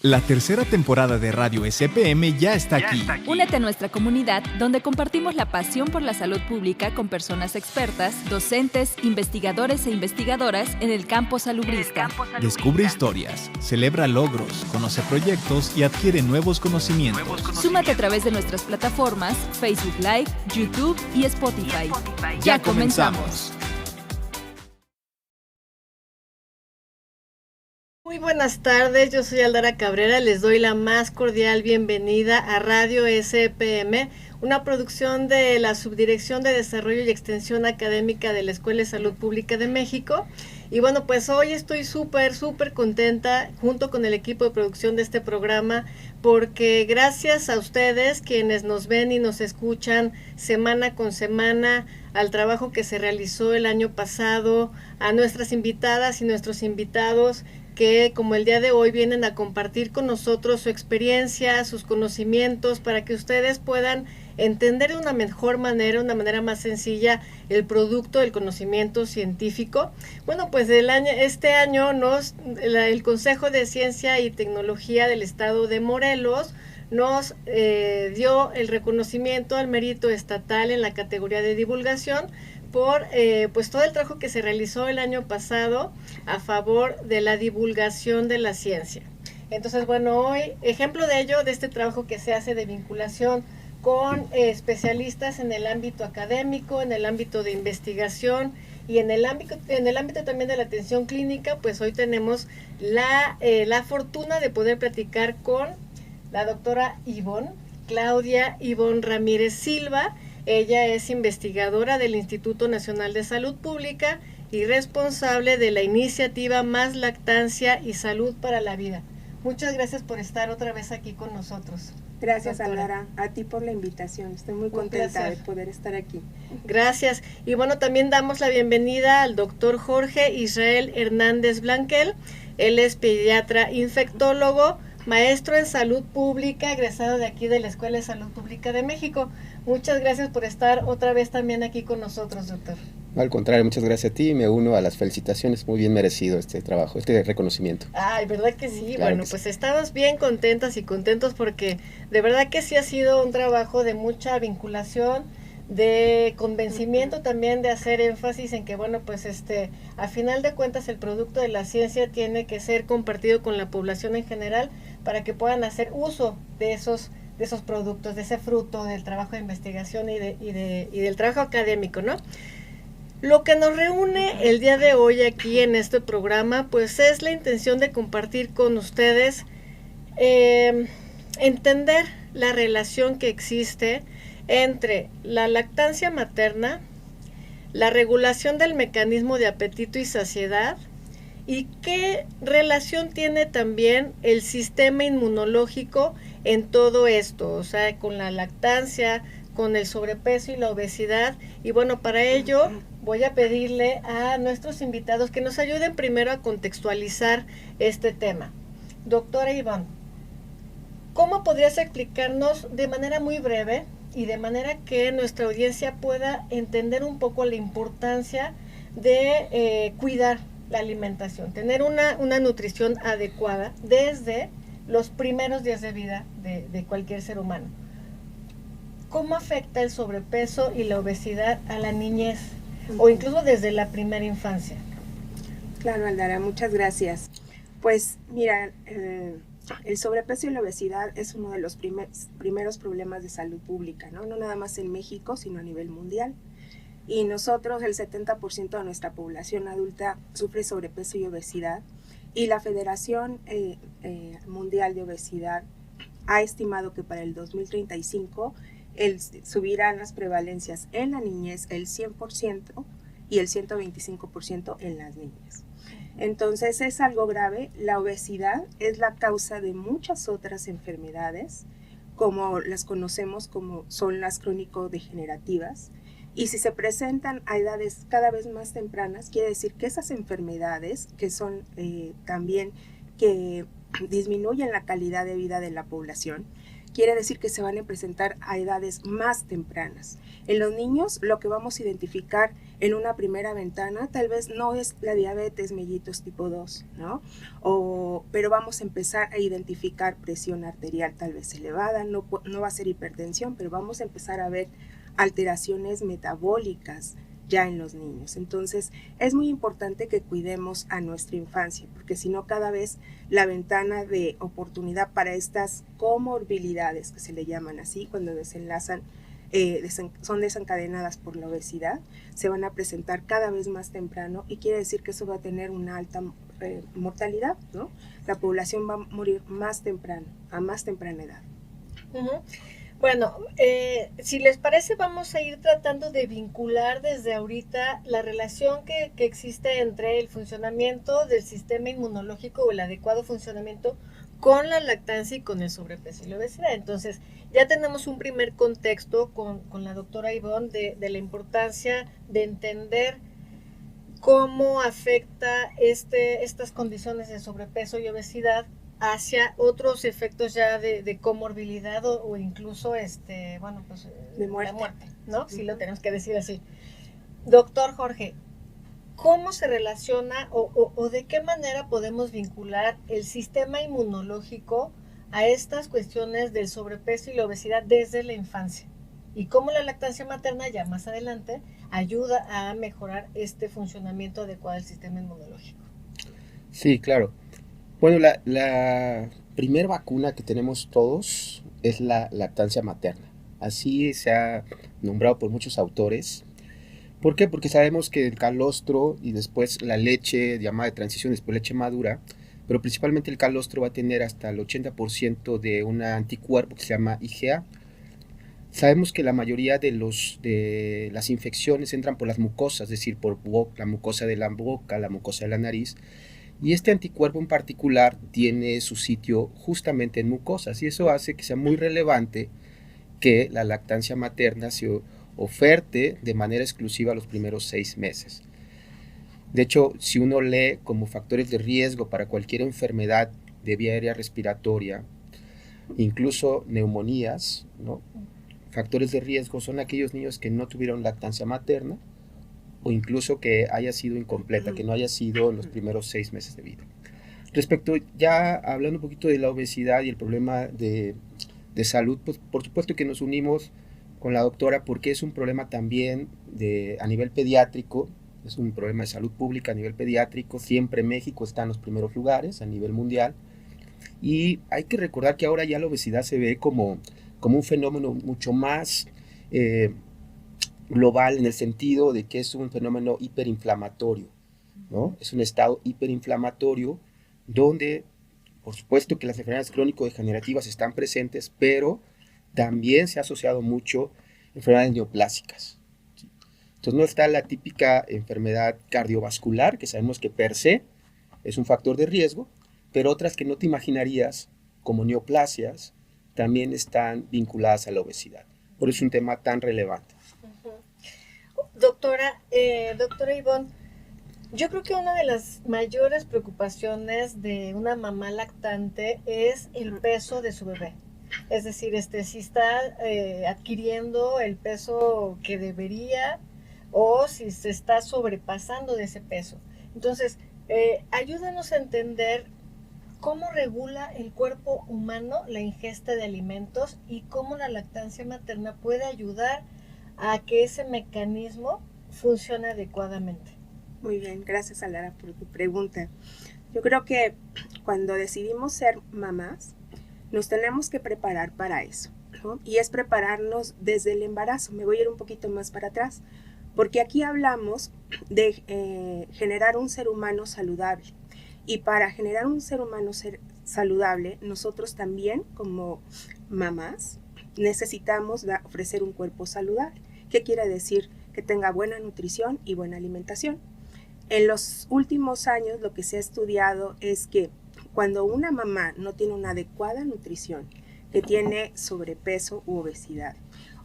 La tercera temporada de Radio SPM ya está aquí. Únete a nuestra comunidad donde compartimos la pasión por la salud pública con personas expertas, docentes, investigadores e investigadoras en el campo salubrista. Descubre historias, celebra logros, conoce proyectos y adquiere nuevos conocimientos. Súmate a través de nuestras plataformas Facebook Live, YouTube y Spotify. Ya comenzamos. Muy buenas tardes, yo soy Aldara Cabrera, les doy la más cordial bienvenida a Radio SPM, una producción de la Subdirección de Desarrollo y Extensión Académica de la Escuela de Salud Pública de México. Y bueno, pues hoy estoy súper contenta junto con el equipo de producción de este programa, porque gracias a ustedes quienes nos ven y nos escuchan semana con semana, al trabajo que se realizó el año pasado, a nuestras invitadas y nuestros invitados que como el día de hoy vienen a compartir con nosotros su experiencia, sus conocimientos, para que ustedes puedan entender de una mejor manera, una manera más sencilla, el producto del conocimiento científico. Bueno, pues este año el Consejo de Ciencia y Tecnología del Estado de Morelos nos dio el reconocimiento al mérito estatal en la categoría de divulgación por pues todo el trabajo que se realizó el año pasado a favor de la divulgación de la ciencia. Entonces, bueno, hoy, ejemplo de ello, de este trabajo que se hace de vinculación con especialistas en el ámbito académico, en el ámbito de investigación y en el ámbito también de la atención clínica, pues hoy tenemos la fortuna de poder platicar con la doctora Claudia Ivonne Ramírez Silva. Ella es investigadora del Instituto Nacional de Salud Pública y responsable de la iniciativa Más Lactancia y Salud para la Vida. Muchas gracias por estar otra vez aquí con nosotros. Gracias, Aldara, a ti por la invitación. Estoy muy contenta de poder estar aquí. Gracias. Y bueno, también damos la bienvenida al doctor Jorge Israel Hernández Blanquel. Él es pediatra infectólogo, maestro en salud pública, egresado de aquí de la Escuela de Salud Pública de México. Muchas gracias por estar otra vez también aquí con nosotros, doctor. Al contrario, muchas gracias a ti y me uno a las felicitaciones. Muy bien merecido este trabajo, este reconocimiento. Ay, ¿verdad que sí? Claro Bueno, que pues sí. Estamos bien contentas y contentos porque de verdad que sí ha sido un trabajo de mucha vinculación, de convencimiento también, de hacer énfasis en que, bueno, pues a final de cuentas el producto de la ciencia tiene que ser compartido con la población en general para que puedan hacer uso de esos productos, de ese fruto del trabajo de investigación y del trabajo académico, ¿no? Lo que nos reúne el día de hoy aquí en este programa, pues es la intención de compartir con ustedes, entender la relación que existe entre la lactancia materna, la regulación del mecanismo de apetito y saciedad, y qué relación tiene también el sistema inmunológico en todo esto, o sea, con la lactancia, con el sobrepeso y la obesidad. Y bueno, para ello voy a pedirle a nuestros invitados que nos ayuden primero a contextualizar este tema. Doctora Ivonne, ¿cómo podrías explicarnos de manera muy breve y de manera que nuestra audiencia pueda entender un poco la importancia de cuidar la alimentación, tener una nutrición adecuada desde los primeros días de vida de cualquier ser humano? ¿Cómo afecta el sobrepeso y la obesidad a la niñez o incluso desde la primera infancia? Claro, Aldara, muchas gracias. Pues mira, el sobrepeso y la obesidad es uno de los primeros problemas de salud pública, ¿no? No nada más en México, sino a nivel mundial. Y nosotros, el 70% de nuestra población adulta sufre sobrepeso y obesidad. Y la Federación Mundial de Obesidad ha estimado que para el 2035 subirán las prevalencias en la niñez el 100% y el 125% en las niñas. Entonces es algo grave. La obesidad es la causa de muchas otras enfermedades, como las conocemos como son las crónico-degenerativas, y si se presentan a edades cada vez más tempranas, quiere decir que esas enfermedades, que son también que disminuyen la calidad de vida de la población, quiere decir que se van a presentar a edades más tempranas. En los niños lo que vamos a identificar en una primera ventana, tal vez no es la diabetes mellitus tipo 2, ¿no? Pero vamos a empezar a identificar presión arterial tal vez elevada, no va a ser hipertensión, pero vamos a empezar a ver alteraciones metabólicas ya en los niños. Entonces, es muy importante que cuidemos a nuestra infancia, porque si no, cada vez la ventana de oportunidad para estas comorbilidades, que se le llaman así, cuando desenlazan, son desencadenadas por la obesidad, se van a presentar cada vez más temprano, y quiere decir que eso va a tener una alta mortalidad, ¿no? La población va a morir más temprano, a más temprana edad. Uh-huh. Bueno, si les parece, vamos a ir tratando de vincular desde ahorita la relación que existe entre el funcionamiento del sistema inmunológico o el adecuado funcionamiento con la lactancia y con el sobrepeso y la obesidad. Entonces, ya tenemos un primer contexto con la doctora Ivonne de la importancia de entender cómo afecta estas condiciones de sobrepeso y obesidad hacia otros efectos ya de comorbilidad o incluso de muerte. La muerte, ¿no? Sí, lo tenemos que decir así. Doctor Jorge, ¿cómo se relaciona o de qué manera podemos vincular el sistema inmunológico a estas cuestiones del sobrepeso y la obesidad desde la infancia? Y cómo la lactancia materna, ya más adelante, ayuda a mejorar este funcionamiento adecuado del sistema inmunológico. Sí, claro. Bueno, la primera vacuna que tenemos todos es la lactancia materna. Así se ha nombrado por muchos autores. ¿Por qué? Porque sabemos que el calostro y después la leche llamada de transición, después leche madura, pero principalmente el calostro va a tener hasta el 80% de un anticuerpo que se llama IgA. Sabemos que la mayoría de las infecciones entran por las mucosas, es decir, por la mucosa de la boca, la mucosa de la nariz. Y este anticuerpo en particular tiene su sitio justamente en mucosas, y eso hace que sea muy relevante que la lactancia materna se oferte de manera exclusiva los primeros 6 meses. De hecho, si uno lee como factores de riesgo para cualquier enfermedad de vía aérea respiratoria, incluso neumonías, ¿no? Factores de riesgo son aquellos niños que no tuvieron lactancia materna, o incluso que haya sido incompleta, que no haya sido en los primeros 6 meses de vida. Respecto, ya hablando un poquito de la obesidad y el problema de salud, pues por supuesto que nos unimos con la doctora porque es un problema también a nivel pediátrico, es un problema de salud pública a nivel pediátrico. Siempre México está en los primeros lugares a nivel mundial, y hay que recordar que ahora ya la obesidad se ve como un fenómeno mucho más global, en el sentido de que es un fenómeno hiperinflamatorio, ¿no? Es un estado hiperinflamatorio donde, por supuesto que las enfermedades crónico-degenerativas están presentes, pero también se ha asociado mucho enfermedades neoplásicas, ¿sí? Entonces no está la típica enfermedad cardiovascular, que sabemos que per se es un factor de riesgo, pero otras que no te imaginarías, como neoplasias, también están vinculadas a la obesidad. Por eso es un tema tan relevante. Doctora Ivonne, yo creo que una de las mayores preocupaciones de una mamá lactante es el peso de su bebé. Es decir, si está adquiriendo el peso que debería o si se está sobrepasando de ese peso. Entonces, ayúdanos a entender cómo regula el cuerpo humano la ingesta de alimentos y cómo la lactancia materna puede ayudar a que ese mecanismo funcione adecuadamente. Muy bien, gracias Alara por tu pregunta. Yo creo que cuando decidimos ser mamás, nos tenemos que preparar para eso, ¿no? Y es prepararnos desde el embarazo. Me voy a ir un poquito más para atrás, porque aquí hablamos de generar un ser humano saludable. Y para generar un ser humano saludable, nosotros también, como mamás, necesitamos ofrecer un cuerpo saludable. ¿Qué quiere decir? Que tenga buena nutrición y buena alimentación. En los últimos años, lo que se ha estudiado es que cuando una mamá no tiene una adecuada nutrición, que tiene sobrepeso u obesidad,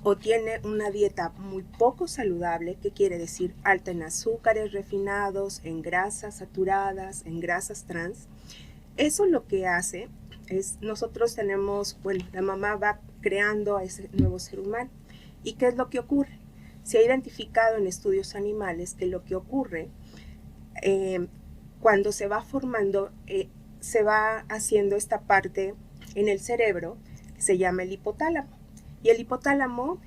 o tiene una dieta muy poco saludable, ¿qué quiere decir? Alta en azúcares refinados, en grasas saturadas, en grasas trans. Eso lo que hace es, nosotros tenemos, la mamá va creando a ese nuevo ser humano. ¿Y qué es lo que ocurre? se ha identificado en estudios animales que lo que ocurre cuando se va formando, se va haciendo esta parte en el cerebro que se llama el hipotálamo. Y el hipotálamo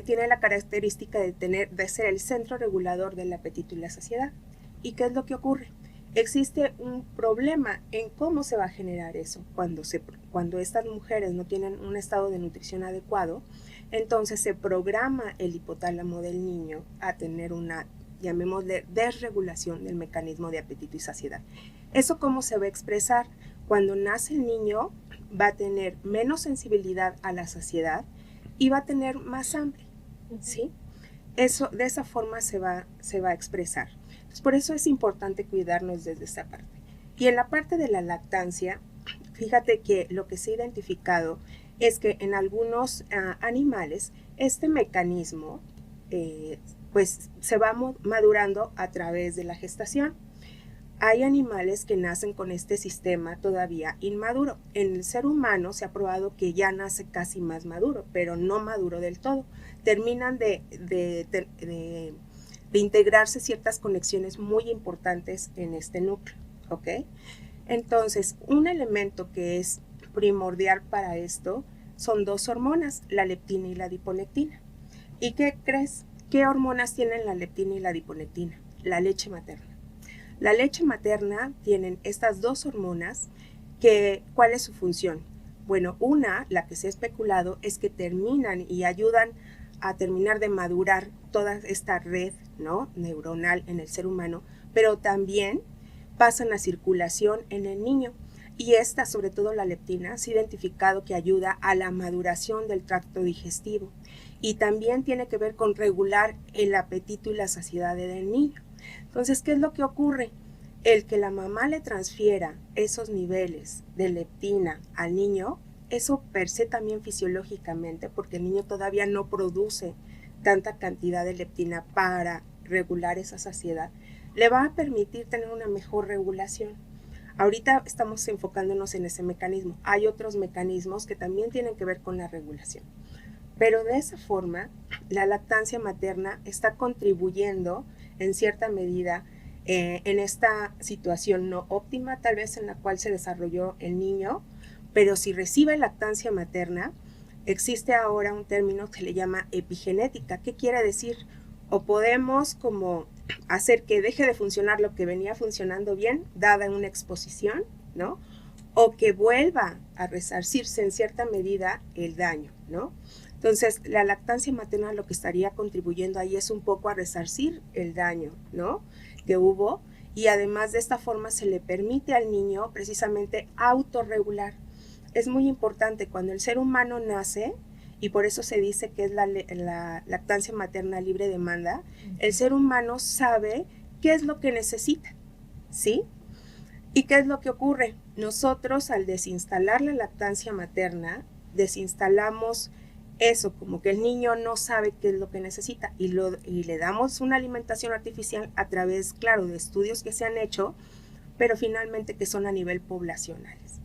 tiene la característica de ser el centro regulador del apetito y la saciedad. ¿Y qué es lo que ocurre? Existe un problema en cómo se va a generar eso. Cuando estas mujeres no tienen un estado de nutrición adecuado, entonces se programa el hipotálamo del niño a tener una, llamémosle, desregulación del mecanismo de apetito y saciedad. ¿Eso cómo se va a expresar? Cuando nace el niño va a tener menos sensibilidad a la saciedad y va a tener más hambre, ¿sí? Eso, de esa forma se va a expresar. Entonces, por eso es importante cuidarnos desde esa parte. Y en la parte de la lactancia, fíjate que lo que se ha identificado es que en algunos animales este mecanismo pues se va madurando a través de la gestación. Hay animales que nacen con este sistema todavía inmaduro. En el ser humano se ha probado que ya nace casi más maduro, pero no maduro del todo. Terminan de integrarse ciertas conexiones muy importantes en este núcleo, ¿ok? Entonces, un elemento que es primordial para esto son dos hormonas, la leptina y la adiponectina. ¿Y qué crees? ¿Qué hormonas tienen la leptina y la adiponectina? La leche materna. La leche materna tienen estas dos hormonas que, ¿cuál es su función? Bueno, una, la que se ha especulado, es que terminan y ayudan a terminar de madurar toda esta red, ¿no?, neuronal en el ser humano, pero también pasan a circulación en el niño. Y esta, sobre todo la leptina, se ha identificado que ayuda a la maduración del tracto digestivo y también tiene que ver con regular el apetito y la saciedad del niño. Entonces, ¿qué es lo que ocurre? El que la mamá le transfiera esos niveles de leptina al niño, eso per se también fisiológicamente, porque el niño todavía no produce tanta cantidad de leptina para regular esa saciedad, le va a permitir tener una mejor regulación. Ahorita estamos enfocándonos en ese mecanismo. Hay otros mecanismos que también tienen que ver con la regulación. Pero de esa forma, la lactancia materna está contribuyendo en cierta medida en esta situación no óptima, tal vez en la cual se desarrolló el niño, pero si recibe lactancia materna, existe ahora un término que le llama epigenética. ¿Qué quiere decir? O podemos como hacer que deje de funcionar lo que venía funcionando bien, dada una exposición, ¿no? O que vuelva a resarcirse en cierta medida el daño, ¿no? Entonces, la lactancia materna lo que estaría contribuyendo ahí es un poco a resarcir el daño, ¿no?, que hubo, y además de esta forma se le permite al niño precisamente autorregular. Es muy importante cuando el ser humano nace, y por eso se dice que es la lactancia materna libre demanda, el ser humano sabe qué es lo que necesita, ¿sí? ¿Y qué es lo que ocurre? Nosotros, al desinstalar la lactancia materna, desinstalamos eso, como que el niño no sabe qué es lo que necesita y le damos una alimentación artificial a través, claro, de estudios que se han hecho, pero finalmente que son a nivel poblacionales.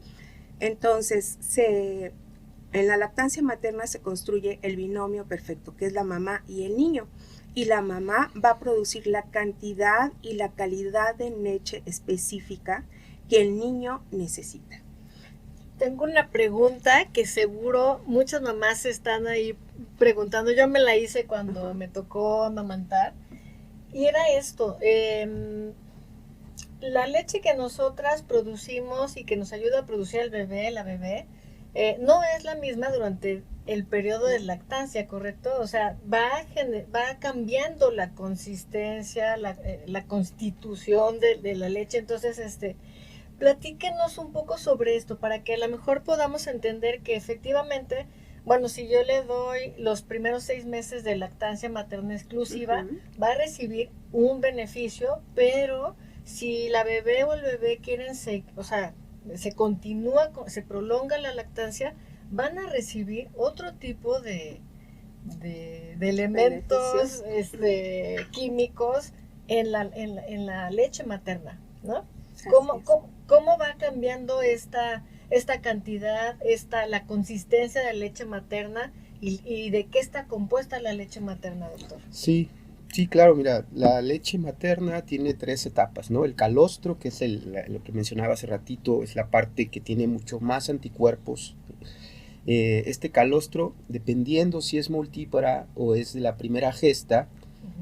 Entonces, en la lactancia materna se construye el binomio perfecto, que es la mamá y el niño, y la mamá va a producir la cantidad y la calidad de leche específica que el niño necesita. Tengo una pregunta que seguro muchas mamás están ahí preguntando. Yo me la hice cuando me tocó amamantar. Y era esto, la leche que nosotras producimos y que nos ayuda a producir el bebé, la bebé, no es la misma durante el periodo de lactancia, ¿correcto? O sea, va cambiando la consistencia, la constitución de la leche. Entonces, platíquenos un poco sobre esto para que a lo mejor podamos entender que efectivamente, bueno, si yo le doy los primeros 6 meses de lactancia materna exclusiva, va a recibir un beneficio, pero si la bebé o el bebé quieren, se prolonga la lactancia, van a recibir otro tipo de elementos químicos en la leche materna, ¿no? ¿Cómo va cambiando esta cantidad, la consistencia de leche materna ¿Y de qué está compuesta la leche materna, doctor? Sí, sí, claro, mira, la leche materna tiene 3 etapas, ¿no? El calostro, que es lo que mencionaba hace ratito, es la parte que tiene mucho más anticuerpos. Este calostro, dependiendo si es multípara o es de la primera gesta,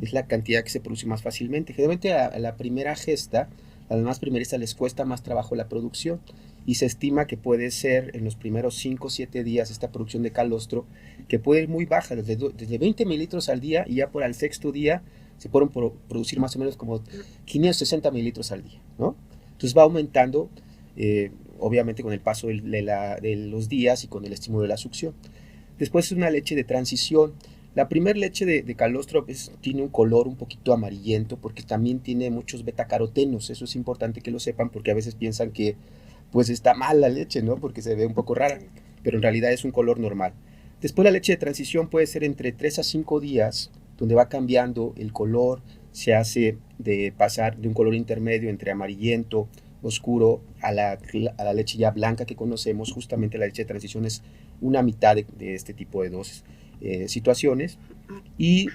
es la cantidad que se produce más fácilmente. Generalmente a la primera gesta, a las más primerizas les cuesta más trabajo la producción y se estima que puede ser en los primeros 5 o 7 días esta producción de calostro, que puede ir muy baja, desde 20 mililitros al día, y ya por el 6º día se pueden producir más o menos como 560 mililitros al día, ¿no? Entonces va aumentando, obviamente con el paso de los días y con el estímulo de la succión. Después es una leche de transición. La primera leche de calostro tiene un color un poquito amarillento porque también tiene muchos betacarotenos. Eso es importante que lo sepan porque a veces piensan que pues está mal la leche, ¿no? Porque se ve un poco rara, pero en realidad es un color normal. Después la leche de transición puede ser entre 3 a 5 días, donde va cambiando el color, se hace de pasar de un color intermedio entre amarillento, oscuro, a la leche ya blanca que conocemos. Justamente la leche de transición es una mitad de este tipo de dos situaciones. Y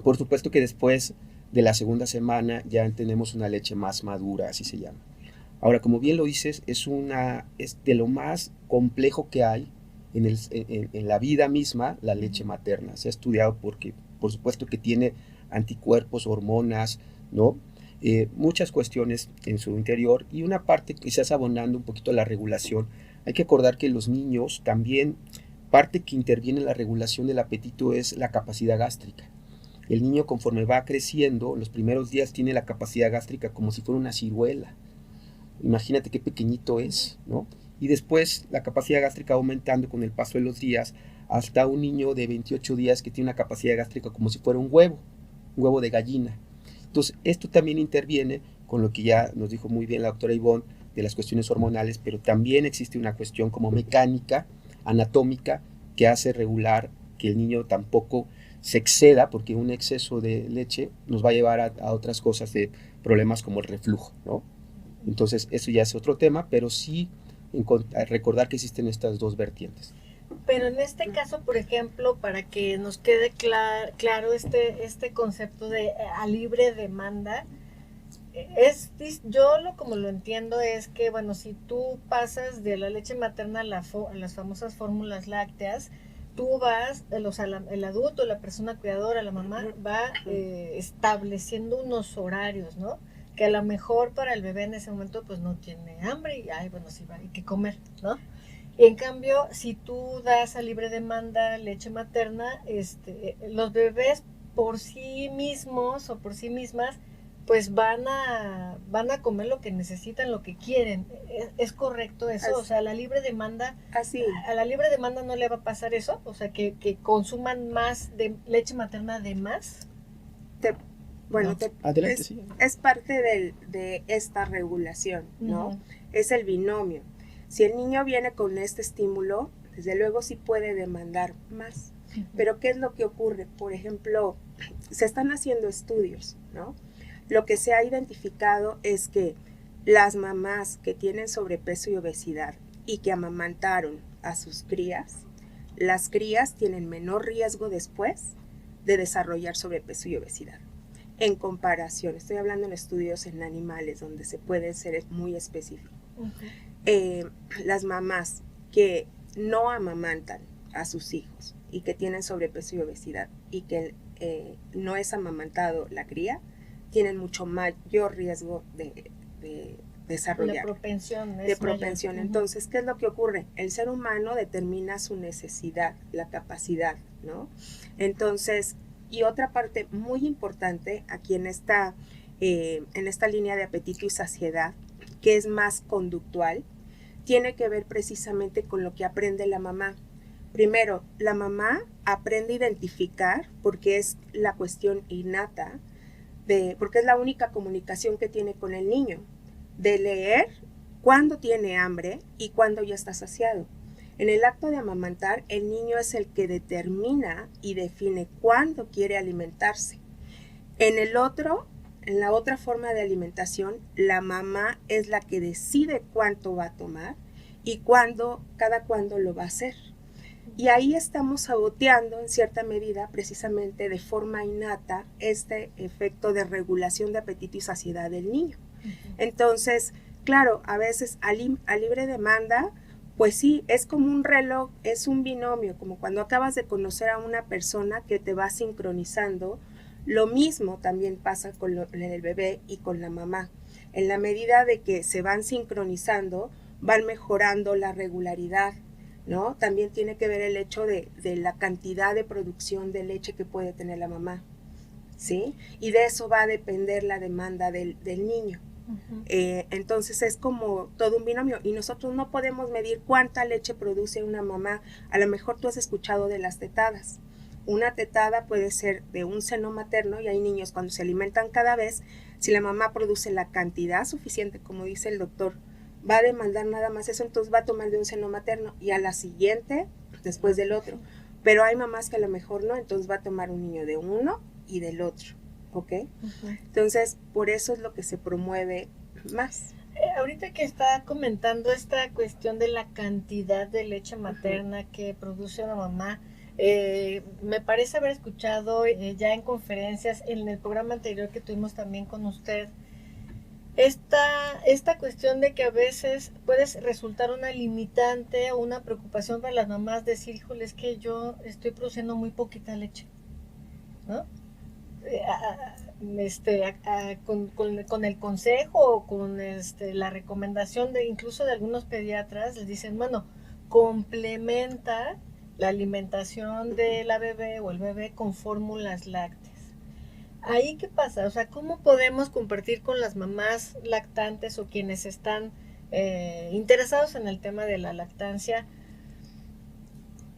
por supuesto que después de la segunda semana ya tenemos una leche más madura, así se llama. Ahora, como bien lo dices, es de lo más complejo que hay en la vida misma, la leche materna. Se ha estudiado porque, por supuesto, que tiene anticuerpos, hormonas, ¿no? Muchas cuestiones en su interior, y una parte quizás abonando un poquito a la regulación. Hay que acordar que los niños también, parte que interviene en la regulación del apetito es la capacidad gástrica. El niño, conforme va creciendo, los primeros días tiene la capacidad gástrica como si fuera una ciruela. Imagínate qué pequeñito es, ¿no? Y después la capacidad gástrica aumentando con el paso de los días hasta un niño de 28 días que tiene una capacidad gástrica como si fuera un huevo de gallina. Entonces, esto también interviene con lo que ya nos dijo muy bien la doctora Ivonne de las cuestiones hormonales, pero también existe una cuestión como mecánica, anatómica, que hace regular que el niño tampoco se exceda, porque un exceso de leche nos va a llevar a otras cosas, de problemas como el reflujo, ¿no? Entonces, eso ya es otro tema, pero sí recordar que existen estas dos vertientes. Pero en este caso, por ejemplo, para que nos quede claro este concepto de a libre demanda, yo como lo entiendo es que, bueno, si tú pasas de la leche materna a las famosas fórmulas lácteas, tú vas, el adulto, la persona cuidadora, la mamá, va estableciendo unos horarios, ¿no? Que a lo mejor para el bebé en ese momento pues no tiene hambre y bueno, sí, hay que comer, ¿no? Y en cambio, si tú das a libre demanda leche materna, los bebés por sí mismos o por sí mismas pues van a comer lo que necesitan, lo que quieren. ¿Es correcto eso? Así. O sea, a la libre demanda no le va a pasar eso, o sea, que consuman más de leche materna de más. Adelante, sí. Es parte de esta regulación, ¿no? Es el binomio. Si el niño viene con este estímulo, desde luego sí puede demandar más. Pero ¿qué es lo que ocurre? Por ejemplo, se están haciendo estudios, ¿no? Lo que se ha identificado es que las mamás que tienen sobrepeso y obesidad y que amamantaron a sus crías, las crías tienen menor riesgo después de desarrollar sobrepeso y obesidad. En comparación, estoy hablando en estudios en animales donde se puede ser muy específico. Las mamás que no amamantan a sus hijos y que tienen sobrepeso y obesidad y que no es amamantado la cría, tienen mucho mayor riesgo de desarrollar. De propensión. Entonces, ¿qué es lo que ocurre? El ser humano determina su necesidad, la capacidad, ¿no? Entonces, y otra parte muy importante aquí en esta línea de apetito y saciedad, que es más conductual, tiene que ver precisamente con lo que aprende la mamá. Primero, la mamá aprende a identificar, porque es la cuestión innata, porque es la única comunicación que tiene con el niño, de leer cuándo tiene hambre y cuándo ya está saciado. En el acto de amamantar, el niño es el que determina y define cuándo quiere alimentarse. En la otra forma de alimentación, la mamá es la que decide cuánto va a tomar y cada cuándo lo va a hacer. Y ahí estamos saboteando en cierta medida, precisamente de forma innata, este efecto de regulación de apetito y saciedad del niño. Entonces, claro, a veces a libre demanda, pues sí, es como un reloj, es un binomio, como cuando acabas de conocer a una persona que te va sincronizando. Lo mismo también pasa con el bebé y con la mamá. En la medida de que se van sincronizando, van mejorando la regularidad, ¿no? También tiene que ver el hecho de la cantidad de producción de leche que puede tener la mamá, ¿sí? Y de eso va a depender la demanda del niño. Entonces es como todo un binomio y nosotros no podemos medir cuánta leche produce una mamá. A lo mejor tú has escuchado de las tetadas. Una tetada puede ser de un seno materno y hay niños cuando se alimentan cada vez, si la mamá produce la cantidad suficiente, como dice el doctor, va a demandar nada más eso, entonces va a tomar de un seno materno y a la siguiente después del otro. Pero hay mamás que a lo mejor no, entonces va a tomar un niño de uno y del otro, ¿ok? Entonces, por eso es lo que se promueve más. Ahorita que está comentando esta cuestión de la cantidad de leche materna que produce una mamá, me parece haber escuchado ya en conferencias, en el programa anterior que tuvimos también con usted, esta cuestión de que a veces puede resultar una limitante o una preocupación para las mamás decir, híjole, es que yo estoy produciendo muy poquita leche, ¿no? Con el consejo o con la recomendación de incluso de algunos pediatras, les dicen, bueno, complementa la alimentación de la bebé o el bebé con fórmulas lácteas. ¿Ahí qué pasa? O sea, ¿cómo podemos compartir con las mamás lactantes o quienes están interesados en el tema de la lactancia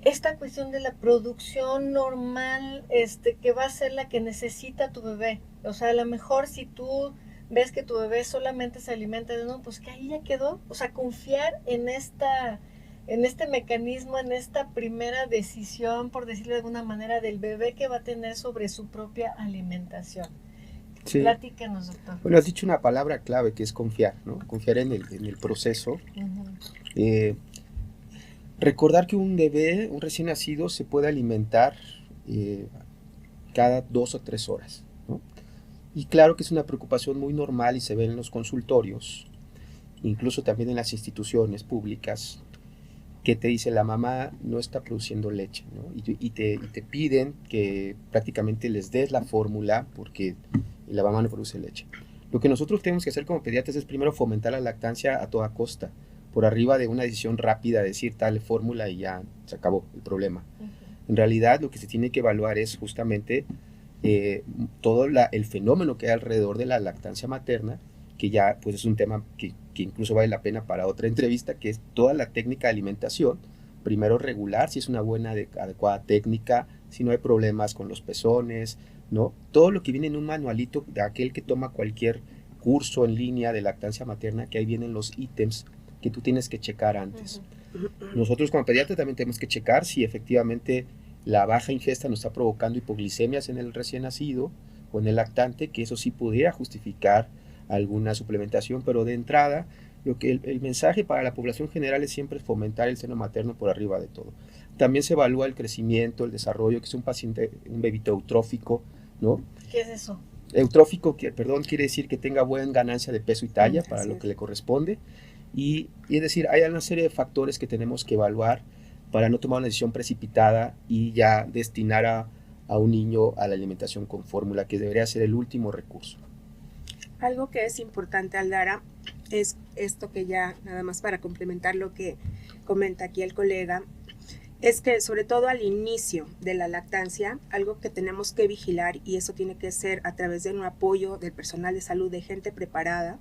esta cuestión de la producción normal que va a ser la que necesita tu bebé? O sea, a lo mejor si tú ves que tu bebé solamente se alimenta de uno, pues que ahí ya quedó. O sea, confiar en este mecanismo, en esta primera decisión, por decirlo de alguna manera, del bebé que va a tener sobre su propia alimentación. Sí. Platícanos, doctor. Bueno, has dicho una palabra clave que es confiar, ¿no? Confiar en el proceso. Recordar que un bebé, un recién nacido, se puede alimentar cada 2 o 3 horas, ¿no? Y claro que es una preocupación muy normal y se ve en los consultorios, incluso también en las instituciones públicas, que te dice la mamá no está produciendo leche, ¿no? Y te piden que prácticamente les des la fórmula porque la mamá no produce leche. Lo que nosotros tenemos que hacer como pediatras es primero fomentar la lactancia a toda costa, por arriba de una decisión rápida de decir tal fórmula y ya se acabó el problema. En realidad lo que se tiene que evaluar es justamente todo el fenómeno que hay alrededor de la lactancia materna, que ya pues es un tema que incluso vale la pena para otra entrevista, que es toda la técnica de alimentación. Primero regular si es una buena, adecuada técnica, si no hay problemas con los pezones, ¿no? Todo lo que viene en un manualito de aquel que toma cualquier curso en línea de lactancia materna, que ahí vienen los ítems que tú tienes que checar antes. Nosotros como pediatras también tenemos que checar si efectivamente la baja ingesta nos está provocando hipoglicemias en el recién nacido o en el lactante, que eso sí pudiera justificar alguna suplementación, pero de entrada el mensaje para la población general es siempre fomentar el seno materno por arriba de todo. También se evalúa el crecimiento, el desarrollo, que es un paciente, un bebito eutrófico, ¿no? ¿Qué es eso? Eutrófico, quiere decir que tenga buena ganancia de peso y talla para lo que le corresponde. Y es decir, hay una serie de factores que tenemos que evaluar para no tomar una decisión precipitada y ya destinar a un niño a la alimentación con fórmula, que debería ser el último recurso. Algo que es importante, Aldara, es esto que ya, nada más para complementar lo que comenta aquí el colega, es que sobre todo al inicio de la lactancia, algo que tenemos que vigilar, y eso tiene que ser a través de un apoyo del personal de salud, de gente preparada,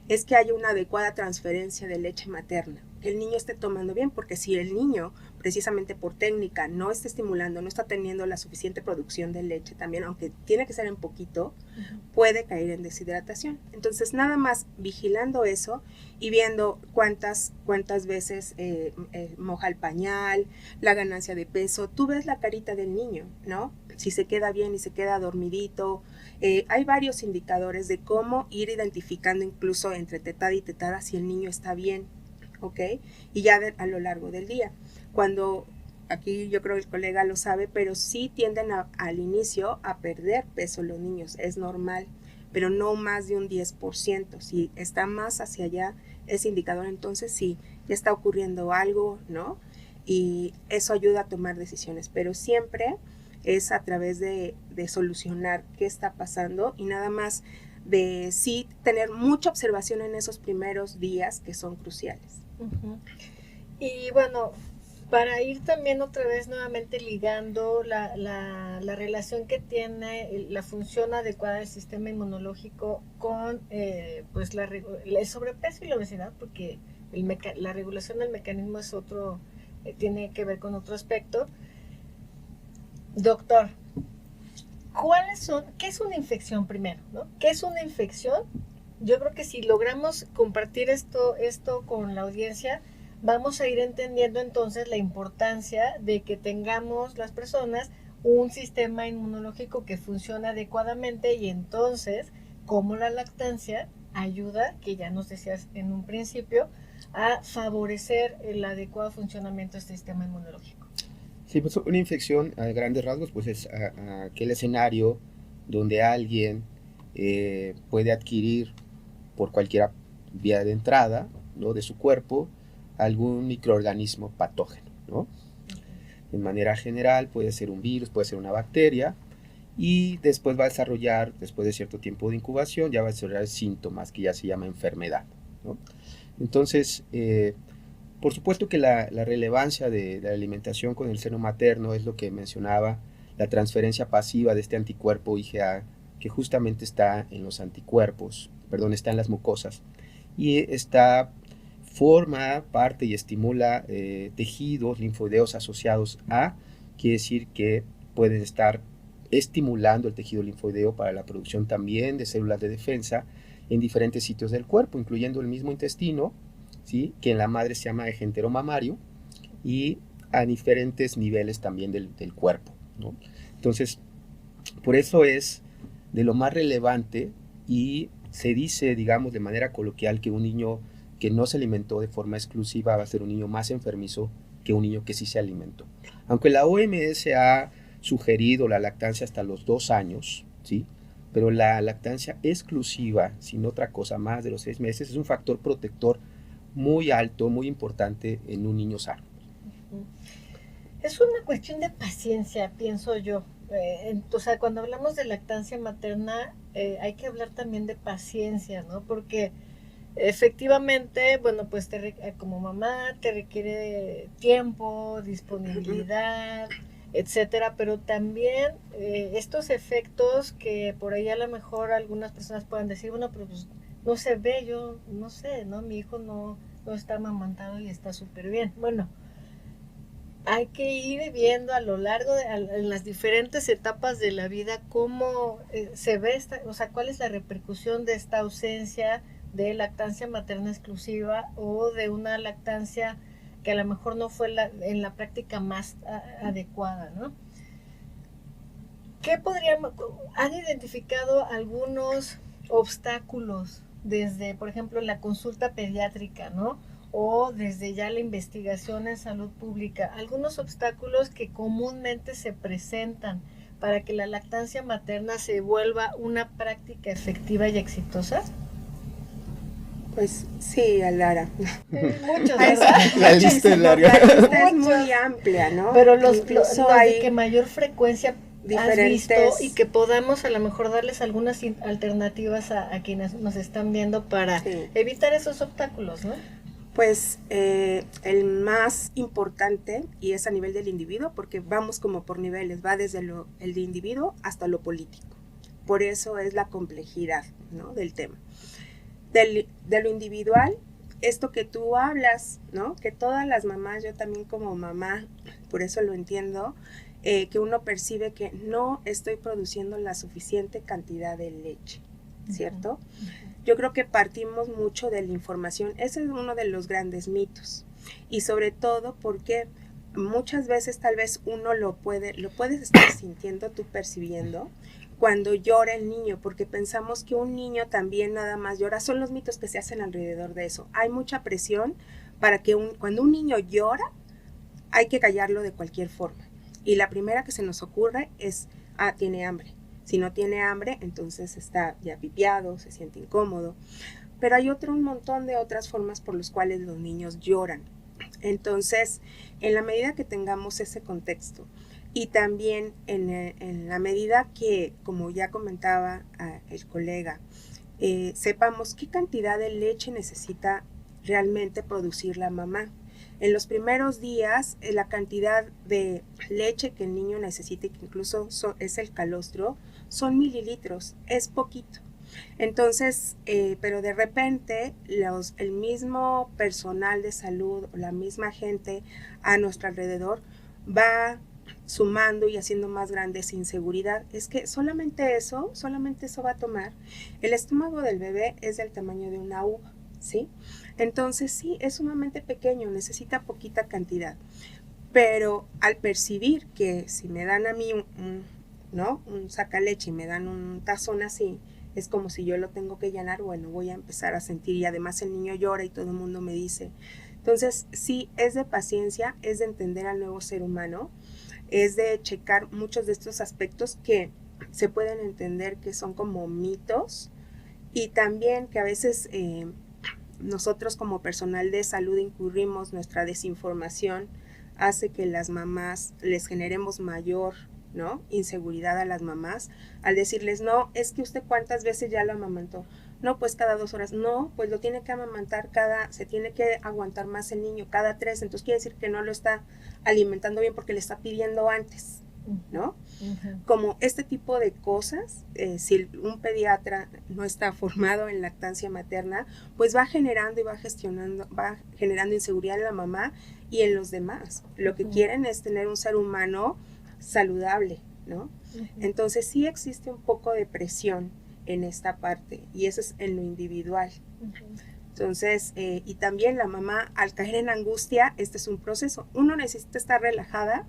es que haya una adecuada transferencia de leche materna, que el niño esté tomando bien, porque si el niño, precisamente por técnica, no está estimulando, no está teniendo la suficiente producción de leche también, aunque tiene que ser en poquito, puede caer en deshidratación. Entonces, nada más vigilando eso y viendo cuántas veces moja el pañal, la ganancia de peso, tú ves la carita del niño, ¿no? Si se queda bien y se queda dormidito. Hay varios indicadores de cómo ir identificando incluso entre tetada y tetada si el niño está bien, ¿ok? Y ya a lo largo del día. Cuando aquí yo creo que el colega lo sabe, pero sí tienden al inicio a perder peso los niños, es normal, pero no más de un 10%. Si está más hacia allá, ese indicador, entonces sí, ya está ocurriendo algo, ¿no? Y eso ayuda a tomar decisiones, pero siempre es a través de solucionar qué está pasando y nada más de sí tener mucha observación en esos primeros días que son cruciales. Uh-huh. Y bueno, para ir también otra vez nuevamente ligando la relación que tiene la función adecuada del sistema inmunológico con pues el sobrepeso y la obesidad, porque la regulación del mecanismo es otro, tiene que ver con otro aspecto. Doctor, ¿qué es una infección primero, ¿no? ¿Qué es una infección? Yo creo que si logramos compartir esto con la audiencia, vamos a ir entendiendo entonces la importancia de que tengamos las personas un sistema inmunológico que funcione adecuadamente y entonces cómo la lactancia ayuda, que ya nos decías en un principio, a favorecer el adecuado funcionamiento de este sistema inmunológico. Sí, pues una infección a grandes rasgos pues es aquel escenario donde alguien puede adquirir por cualquier vía de entrada, ¿no?, de su cuerpo algún microorganismo patógeno, ¿no? De manera general puede ser un virus, puede ser una bacteria y después va a desarrollar, después de cierto tiempo de incubación, ya va a desarrollar síntomas que ya se llama enfermedad, ¿no? Entonces, por supuesto que la relevancia de la alimentación con el seno materno es lo que mencionaba, la transferencia pasiva de este anticuerpo IgA, que justamente está en los anticuerpos, está en las mucosas, y forma parte y estimula tejidos linfoideos asociados a, quiere decir que pueden estar estimulando el tejido linfoideo para la producción también de células de defensa en diferentes sitios del cuerpo, incluyendo el mismo intestino, ¿sí?, que en la madre se llama eje enteromamario, y a diferentes niveles también del cuerpo, ¿no? Entonces, por eso es de lo más relevante y se dice, digamos, de manera coloquial que un niño que no se alimentó de forma exclusiva va a ser un niño más enfermizo que un niño que sí se alimentó. Aunque la OMS ha sugerido la lactancia hasta los 2 años, ¿sí?, pero la lactancia exclusiva, sin otra cosa más de los 6 meses, es un factor protector muy alto, muy importante en un niño sano. Es una cuestión de paciencia, pienso yo. O sea, cuando hablamos de lactancia materna, hay que hablar también de paciencia, ¿no? Porque efectivamente, bueno, pues como mamá te requiere tiempo, disponibilidad, etcétera, pero también estos efectos que por ahí a lo mejor algunas personas puedan decir, bueno, pero pues no se ve, yo no sé, ¿no? Mi hijo no está amamantado y está súper bien. Bueno, hay que ir viendo a lo largo en las diferentes etapas de la vida cómo se ve o sea, cuál es la repercusión de esta ausencia de lactancia materna exclusiva o de una lactancia que a lo mejor no fue en la práctica más adecuada, ¿no? ¿Han identificado algunos obstáculos desde, por ejemplo, la consulta pediátrica, ¿no?, o desde ya la investigación en salud pública, algunos obstáculos que comúnmente se presentan para que la lactancia materna se vuelva una práctica efectiva y exitosa? Pues sí, Aldara. Muchos, ¿verdad? La lista es larga. La lista es muy amplia, ¿no? Pero los hay de que mayor frecuencia has visto y que podamos a lo mejor darles algunas alternativas a quienes nos están viendo para evitar esos obstáculos, ¿no? Pues el más importante, y es a nivel del individuo, porque vamos como por niveles, va desde el de individuo hasta lo político. Por eso es la complejidad, ¿no?, del tema. De lo individual, esto que tú hablas, ¿no?, que todas las mamás, yo también como mamá, por eso lo entiendo, que uno percibe que no estoy produciendo la suficiente cantidad de leche, ¿cierto? Yo creo que partimos mucho de la información. Ese es uno de los grandes mitos. Y sobre todo porque muchas veces tal vez uno lo puedes estar sintiendo, tú percibiendo, cuando llora el niño, porque pensamos que un niño también nada más llora. Son los mitos que se hacen alrededor de eso. Hay mucha presión para que cuando un niño llora, hay que callarlo de cualquier forma. Y la primera que se nos ocurre es, tiene hambre. Si no tiene hambre, entonces está ya pipiado, se siente incómodo. Pero hay un montón de otras formas por las cuales los niños lloran. Entonces, en la medida que tengamos ese contexto y también en la medida que, como ya comentaba el colega, sepamos qué cantidad de leche necesita realmente producir la mamá. En los primeros días, la cantidad de leche que el niño necesita, que incluso es el calostro, son mililitros, es poquito. Entonces, pero de repente el mismo personal de salud o la misma gente a nuestro alrededor va sumando y haciendo más grande esa inseguridad. Es que solamente eso va a tomar. El estómago del bebé es del tamaño de una uva, ¿sí? Entonces sí, es sumamente pequeño, necesita poquita cantidad. Pero al percibir que si me dan a mí un sacaleche y me dan un tazón así, es como si yo lo tengo que llenar, bueno, voy a empezar a sentir, y además el niño llora y todo el mundo me dice. Entonces, sí, es de paciencia, es de entender al nuevo ser humano, es de checar muchos de estos aspectos que se pueden entender que son como mitos, y también que a veces nosotros como personal de salud incurrimos, nuestra desinformación hace que las mamás les generemos mayor, ¿no?, inseguridad a las mamás al decirles, no, es que usted cuántas veces ya lo amamantó, no, pues cada 2 horas, no, pues lo tiene que amamantar se tiene que aguantar más el niño, cada 3, entonces quiere decir que no lo está alimentando bien porque le está pidiendo antes, ¿no? Uh-huh. Como este tipo de cosas, si un pediatra no está formado en lactancia materna, pues va generando y va generando inseguridad en la mamá y en los demás. Lo que quieren es tener un ser humano saludable, ¿no? Uh-huh. Entonces sí existe un poco de presión en esta parte, y eso es en lo individual. Uh-huh. Entonces, y también la mamá, al caer en angustia, este es un proceso. Uno necesita estar relajada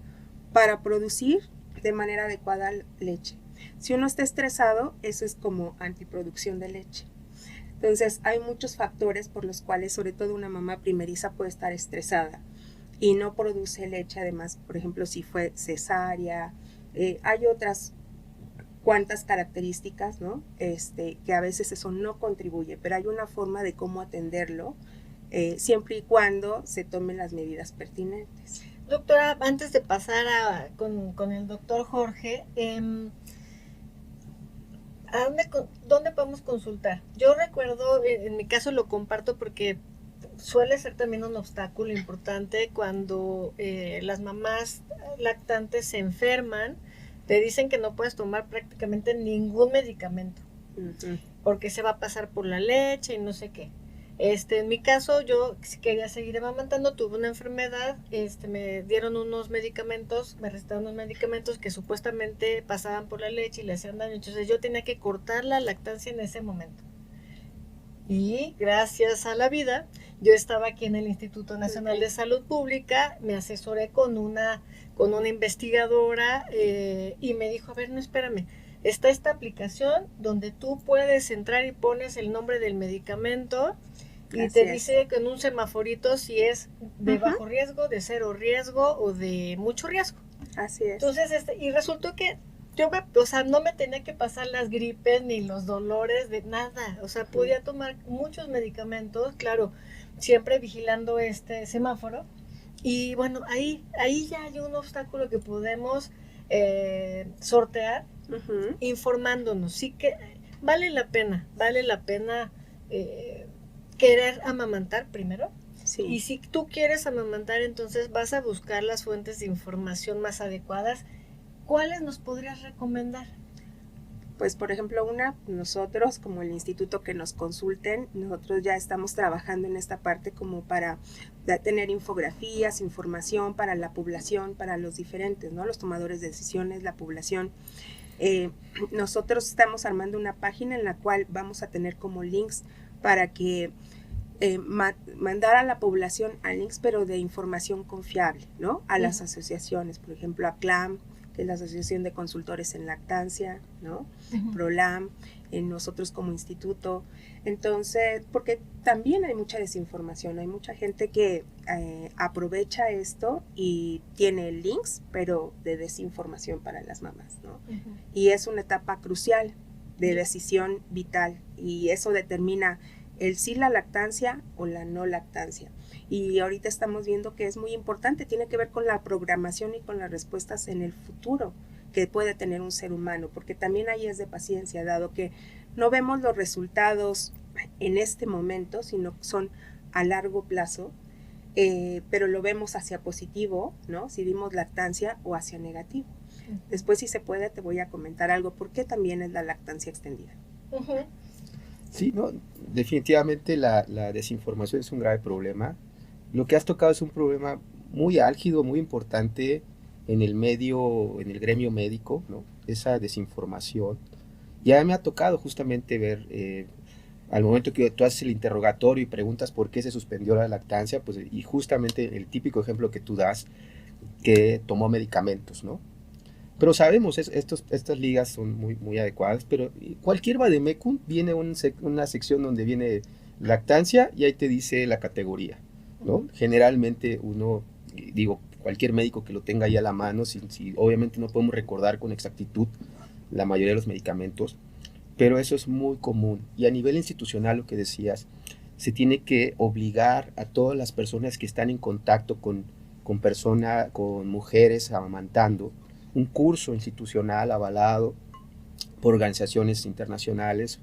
para producir de manera adecuada leche. Si uno está estresado, eso es como antiproducción de leche. Entonces, hay muchos factores por los cuales, sobre todo una mamá primeriza, puede estar estresada y no produce leche. Además, por ejemplo, si fue cesárea, hay otras cuantas características, ¿no? Que a veces eso no contribuye, pero hay una forma de cómo atenderlo, siempre y cuando se tomen las medidas pertinentes. Doctora, antes de pasar con el doctor Jorge, ¿dónde podemos consultar? Yo recuerdo, en mi caso lo comparto porque suele ser también un obstáculo importante cuando las mamás lactantes se enferman, te dicen que no puedes tomar prácticamente ningún medicamento, uh-huh, porque se va a pasar por la leche y no sé qué. En mi caso, yo quería seguir amamantando, tuve una enfermedad, me dieron unos medicamentos, me recetaron unos medicamentos que supuestamente pasaban por la leche y le hacían daño, entonces yo tenía que cortar la lactancia en ese momento. Y gracias a la vida, yo estaba aquí en el Instituto Nacional de Salud Pública, me asesoré con una investigadora y me dijo, a ver, no, espérame, está esta aplicación donde tú puedes entrar y pones el nombre del medicamento y así te dice con un semaforito si es de uh-huh, bajo riesgo, de 0 riesgo o de mucho riesgo. Así es. Entonces, y resultó que yo no me tenía que pasar las gripes ni los dolores de nada, o sea, podía tomar muchos medicamentos, claro, siempre vigilando este semáforo, y bueno, ahí ya hay un obstáculo que podemos sortear, uh-huh, informándonos. Sí que vale la pena querer amamantar primero, sí, y si tú quieres amamantar, entonces vas a buscar las fuentes de información más adecuadas. ¿Cuáles nos podrías recomendar? Pues, por ejemplo, nosotros como el instituto que nos consulten, nosotros ya estamos trabajando en esta parte como para tener infografías, información para la población, para los diferentes, ¿no? Los tomadores de decisiones, la población. Nosotros estamos armando una página en la cual vamos a tener como links para que mandar a la población a links, pero de información confiable, ¿no? A las asociaciones, por ejemplo, a CLAM, que es la Asociación de Consultores en Lactancia, ¿no? Uh-huh. PROLAM, en nosotros como instituto. Entonces, porque también hay mucha desinformación, hay mucha gente que aprovecha esto y tiene links, pero de desinformación para las mamás, ¿no? Y es una etapa crucial de decisión vital, y eso determina el sí la lactancia o la no lactancia. Y ahorita estamos viendo que es muy importante, tiene que ver con la programación y con las respuestas en el futuro que puede tener un ser humano, porque también ahí es de paciencia, dado que no vemos los resultados en este momento, sino son a largo plazo, pero lo vemos hacia positivo, ¿no? Si dimos lactancia, o hacia negativo. Después, si se puede, te voy a comentar algo, porque también es la lactancia extendida. Sí, no, definitivamente la desinformación es un grave problema. Lo que has tocado es un problema muy álgido, muy importante en el medio, en el gremio médico, ¿no? Esa desinformación. Ya me ha tocado justamente ver, al momento que tú haces el interrogatorio y preguntas por qué se suspendió la lactancia, pues, y justamente el típico ejemplo que tú das, que tomó medicamentos, ¿no? Pero sabemos, estas ligas son muy adecuadas, pero cualquier vademecum viene una sección donde viene lactancia y ahí te dice la categoría, ¿no? Generalmente uno, digo, cualquier médico que lo tenga ahí a la mano, si obviamente no podemos recordar con exactitud la mayoría de los medicamentos, pero eso es muy común. Y a nivel institucional, lo que decías, se tiene que obligar a todas las personas que están en contacto con mujeres amamantando, un curso institucional avalado por organizaciones internacionales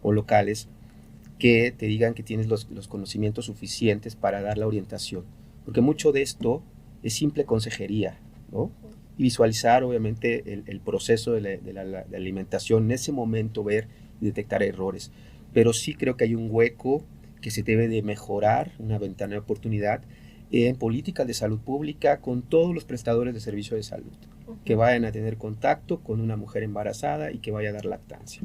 o locales que te digan que tienes los conocimientos suficientes para dar la orientación, porque mucho de esto es simple consejería, ¿no? Y visualizar obviamente el proceso de la alimentación, en ese momento ver y detectar errores, pero sí creo que hay un hueco que se debe de mejorar, una ventana de oportunidad en políticas de salud pública con todos los prestadores de servicio de salud, que vayan a tener contacto con una mujer embarazada y que vaya a dar lactancia.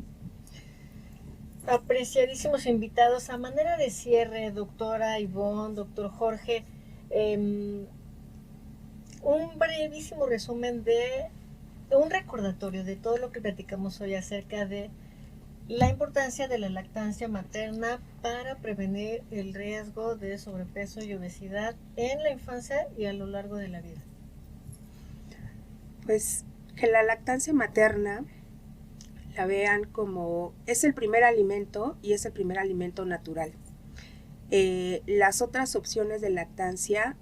Apreciadísimos invitados, a manera de cierre, doctora Ivonne, doctor Jorge, un brevísimo resumen un recordatorio de todo lo que platicamos hoy acerca de la importancia de la lactancia materna para prevenir el riesgo de sobrepeso y obesidad en la infancia y a lo largo de la vida. Pues que la lactancia materna la vean como es el primer alimento, y es el primer alimento natural. Las otras opciones de lactancia,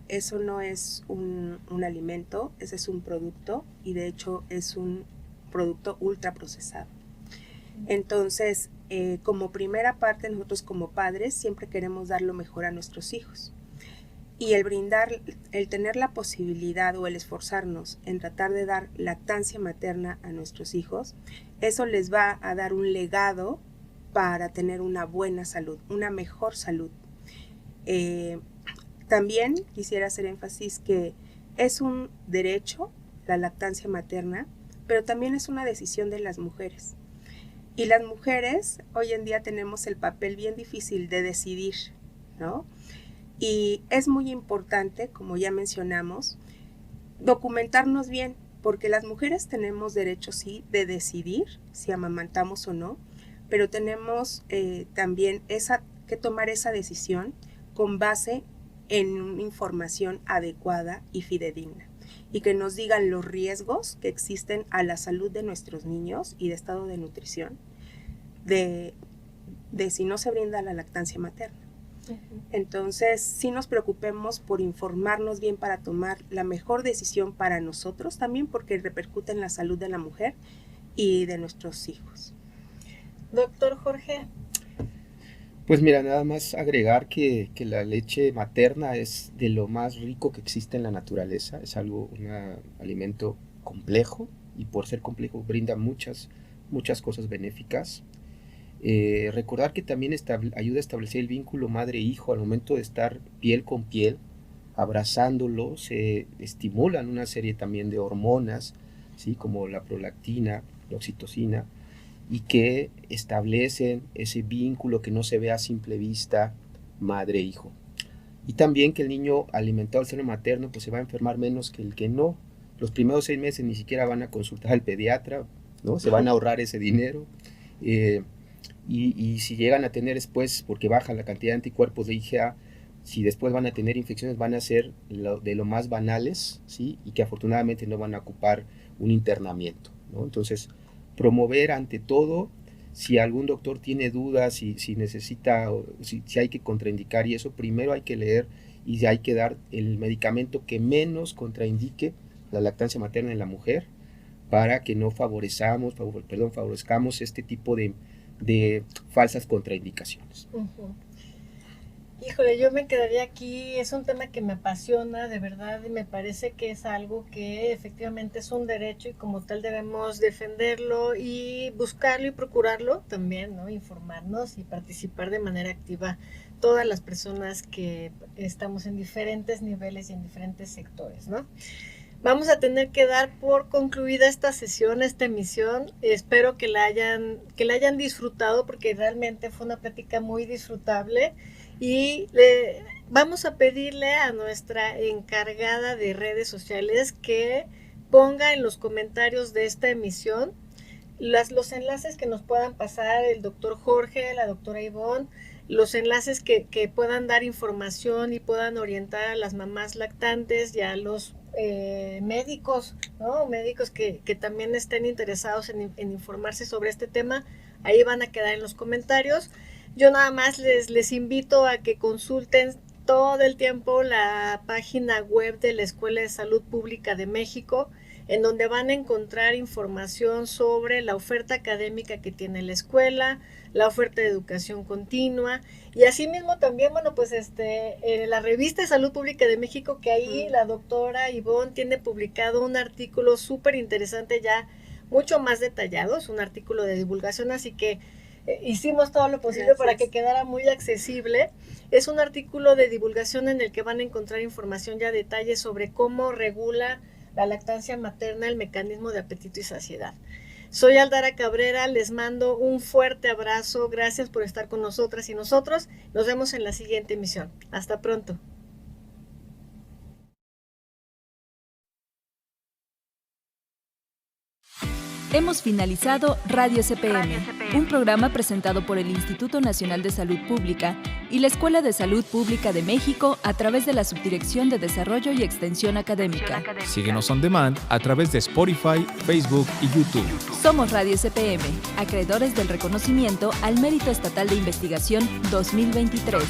eso no es un alimento, ese es un producto, y de hecho es un producto ultraprocesado. Entonces, como primera parte, nosotros como padres siempre queremos dar lo mejor a nuestros hijos. Y el tener la posibilidad o el esforzarnos en tratar de dar lactancia materna a nuestros hijos, eso les va a dar un legado para tener una buena salud, una mejor salud. También quisiera hacer énfasis que es un derecho la lactancia materna, pero también es una decisión de las mujeres. Y las mujeres hoy en día tenemos el papel bien difícil de decidir, ¿no? Y es muy importante, como ya mencionamos, documentarnos bien, porque las mujeres tenemos derecho, sí, de decidir si amamantamos o no, pero tenemos también que tomar esa decisión con base en información adecuada y fidedigna, y que nos digan los riesgos que existen a la salud de nuestros niños y de estado de nutrición de si no se brinda la lactancia materna. Entonces, sí nos preocupemos por informarnos bien para tomar la mejor decisión para nosotros, también porque repercute en la salud de la mujer y de nuestros hijos. Doctor Jorge. Pues mira, nada más agregar que la leche materna es de lo más rico que existe en la naturaleza, es un alimento complejo, y por ser complejo brinda muchas cosas benéficas. Recordar que también ayuda a establecer el vínculo madre-hijo al momento de estar piel con piel, abrazándolo. Se estimulan una serie también de hormonas, ¿sí? Como la prolactina, la oxitocina, y que establecen ese vínculo que no se ve a simple vista madre-hijo. Y también que el niño alimentado al seno materno pues se va a enfermar menos que el que no. Los primeros 6 meses ni siquiera van a consultar al pediatra, ¿no? Se van a ahorrar ese dinero. Y si llegan a tener después, porque baja la cantidad de anticuerpos de IgA, si después van a tener infecciones, van a ser de lo más banales, ¿sí? Y que afortunadamente no van a ocupar un internamiento, ¿no? Entonces, promover ante todo, si algún doctor tiene dudas, si necesita, si hay que contraindicar y eso, primero hay que leer y hay que dar el medicamento que menos contraindique la lactancia materna en la mujer, para que no favorezcamos este tipo de falsas contraindicaciones. Uh-huh. Híjole, yo me quedaría aquí, es un tema que me apasiona de verdad y me parece que es algo que efectivamente es un derecho y como tal debemos defenderlo y buscarlo y procurarlo también, ¿no? Informarnos y participar de manera activa todas las personas que estamos en diferentes niveles y en diferentes sectores, ¿no? Vamos a tener que dar por concluida esta sesión, esta emisión. Espero que la hayan disfrutado porque realmente fue una plática muy disfrutable. Y vamos a pedirle a nuestra encargada de redes sociales que ponga en los comentarios de esta emisión los enlaces que nos puedan pasar el doctor Jorge, la doctora Ivonne, los enlaces que puedan dar información y puedan orientar a las mamás lactantes y a los médicos, ¿no? Médicos que también estén interesados en informarse sobre este tema. Ahí van a quedar en los comentarios. Yo nada más les invito a que consulten todo el tiempo la página web de la Escuela de Salud Pública de México, en donde van a encontrar información sobre la oferta académica que tiene la escuela, la oferta de educación continua y asimismo también, bueno, pues la revista de Salud Pública de México, que ahí la doctora Ivonne tiene publicado un artículo súper interesante ya, mucho más detallado, es un artículo de divulgación, así que hicimos todo lo posible para que quedara muy accesible. Es un artículo de divulgación en el que van a encontrar información ya detalles sobre cómo regula la lactancia materna, el mecanismo de apetito y saciedad. Soy Aldara Cabrera, les mando un fuerte abrazo, gracias por estar con nosotras y nosotros. Nos vemos en la siguiente emisión. Hasta pronto. Hemos finalizado Radio CPM, un programa presentado por el Instituto Nacional de Salud Pública y la Escuela de Salud Pública de México a través de la Subdirección de Desarrollo y Extensión Académica. Síguenos on demand a través de Spotify, Facebook y YouTube. Somos Radio CPM, acreedores del reconocimiento al Mérito Estatal de Investigación 2023.